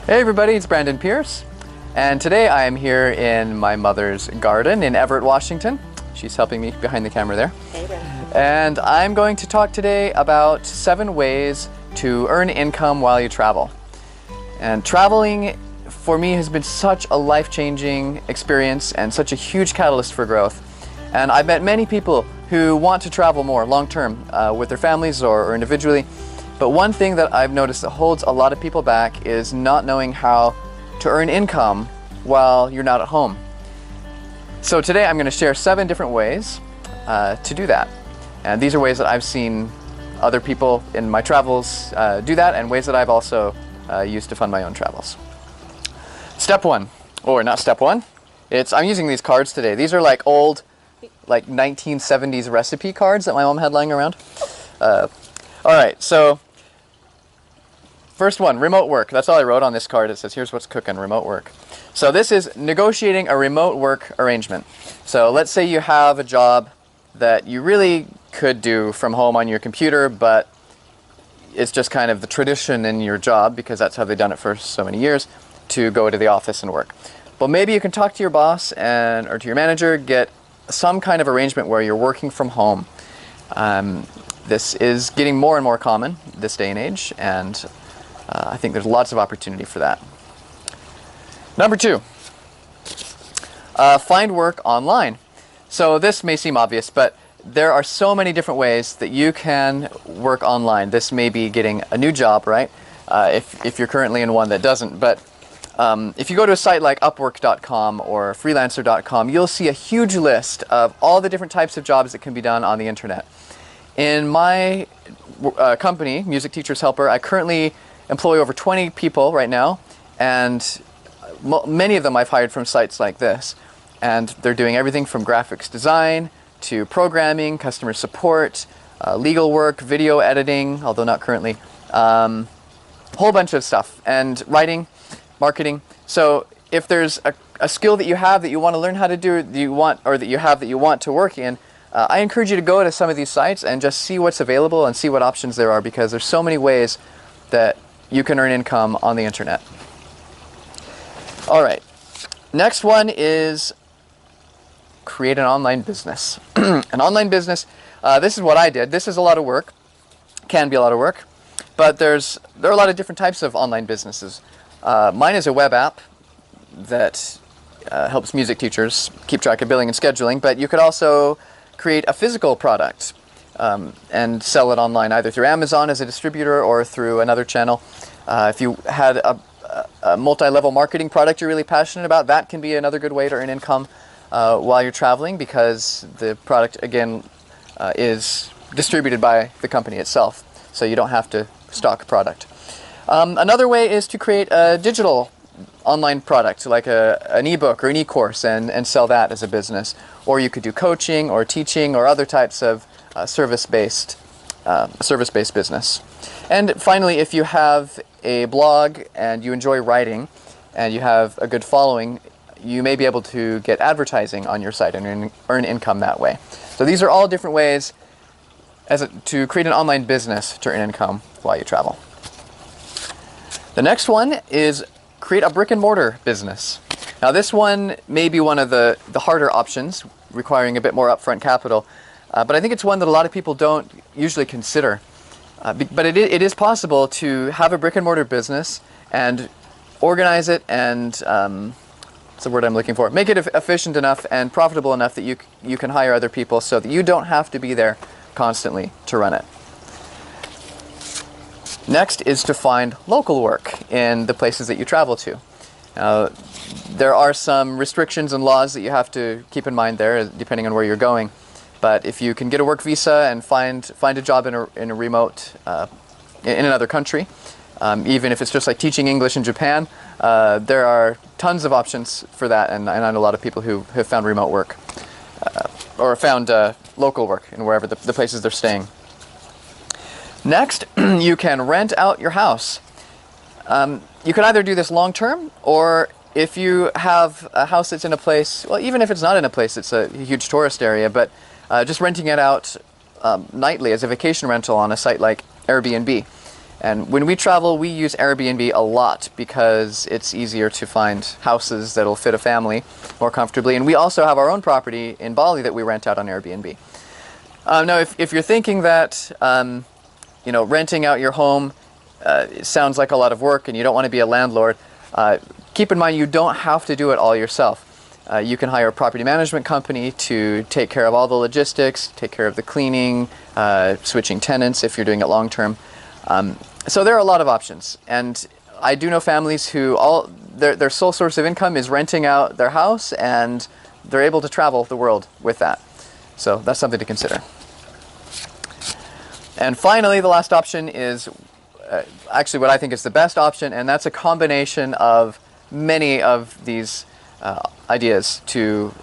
Hey everybody, it's Brandon Pierce, and today I am here in my mother's garden in Everett, Washington. She's helping me behind the camera there. Hey, Brandon. And I'm going to talk today about 7 ways to earn income while you travel. And traveling for me has been such a life-changing experience and such a huge catalyst for growth. And I've met many people who want to travel more long-term with their families or individually. But one thing that I've noticed that holds a lot of people back is not knowing how to earn income while you're not at home. So today I'm going to share 7 different ways to do that. And these are ways that I've seen other people in my travels do that, and ways that I've also used to fund my own travels. Step 1, or not step 1, I'm using these cards today. These are like old, like 1970s recipe cards that my mom had lying around. All right, so first one, remote work. That's all I wrote on this card. It says, here's what's cooking, remote work. So this is negotiating a remote work arrangement. So let's say you have a job that you really could do from home on your computer, but it's just kind of the tradition in your job, because that's how they've done it for so many years, to go to the office and work. Well, maybe you can talk to your boss or to your manager, get some kind of arrangement where you're working from home. This is getting more and more common this day and age, and I think there's lots of opportunity for that. Number 2, find work online. So this may seem obvious, but there are so many different ways that you can work online. This may be getting a new job, right? If you're currently in one that doesn't. But if you go to a site like Upwork.com or Freelancer.com, you'll see a huge list of all the different types of jobs that can be done on the internet. In my company, Music Teachers Helper, I currently employ over 20 people right now, and many of them I've hired from sites like this. And they're doing everything from graphics design to programming, customer support, legal work, video editing, although not currently, whole bunch of stuff, and writing, marketing. So if there's a skill that you have that you want to learn how to do, that you want to work in, I encourage you to go to some of these sites and just see what's available and see what options there are, because there's so many ways that you can earn income on the internet. All right, next one is create an online business. An online business, this is what I did. This is a lot of work, can be a lot of work, but there are a lot of different types of online businesses. Mine is a web app that helps music teachers keep track of billing and scheduling, but you could also create a physical product and sell it online, either through Amazon as a distributor or through another channel. If you had a multi-level marketing product you're really passionate about, that can be another good way to earn income while you're traveling, because the product, again, is distributed by the company itself, so you don't have to stock product. Another way is to create a digital online product, like an ebook or an e-course, and sell that as a business. Or you could do coaching or teaching or other types of service-based business. And finally, if you have a blog and you enjoy writing and you have a good following, you may be able to get advertising on your site and earn income that way. So these are all different ways to create an online business to earn income while you travel. The next one is create a brick and mortar business. Now this one may be one of the harder options, requiring a bit more upfront capital, but I think it's one that a lot of people don't usually consider. But it is possible to have a brick and mortar business and organize it and, what's the word I'm looking for? Make it efficient enough and profitable enough that you can hire other people so that you don't have to be there constantly to run it. Next is to find local work in the places that you travel to. There are some restrictions and laws that you have to keep in mind there, depending on where you're going. But if you can get a work visa and find a job in a remote, in another country, even if it's just like teaching English in Japan, there are tons of options for that, and I know a lot of people who have found remote work, or found local work in wherever the places they're staying. Next, you can rent out your house. You can either do this long term, or if you have a house that's in a place, well, even if it's not in a place, it's a huge tourist area, but just renting it out nightly as a vacation rental on a site like Airbnb. And when we travel, we use Airbnb a lot because it's easier to find houses that'll fit a family more comfortably. And we also have our own property in Bali that we rent out on Airbnb. Now, if you're thinking that renting out your home sounds like a lot of work and you don't want to be a landlord, keep in mind you don't have to do it all yourself. You can hire a property management company to take care of all the logistics, take care of the cleaning, switching tenants if you're doing it long term. So there are a lot of options, and I do know families who their sole source of income is renting out their house, and they're able to travel the world with that. So that's something to consider. And finally, the last option is actually what I think is the best option, and that's a combination of many of these ideas to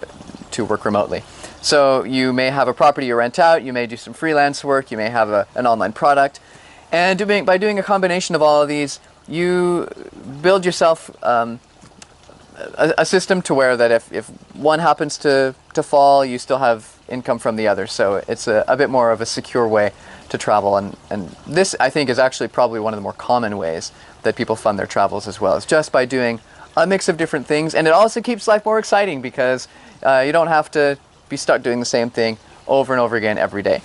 work remotely. So you may have a property you rent out, you may do some freelance work, you may have an online product, and by doing a combination of all of these, you build yourself a system to where that if one happens to fall, you still have income from the other. So it's a bit more of a secure way to travel, and this, I think, is actually probably one of the more common ways that people fund their travels as well. It's just by doing a mix of different things, and it also keeps life more exciting because you don't have to be stuck doing the same thing over and over again every day.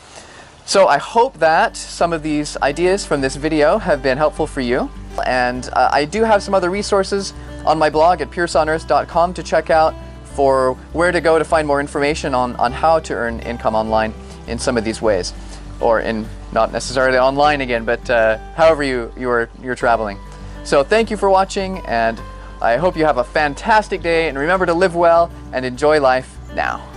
So I hope that some of these ideas from this video have been helpful for you, and I do have some other resources on my blog at pierceonearth.com to check out for where to go to find more information on how to earn income online in some of these ways, or in not necessarily online again, but however you're traveling. So thank you for watching, and I hope you have a fantastic day, and remember to live well and enjoy life now.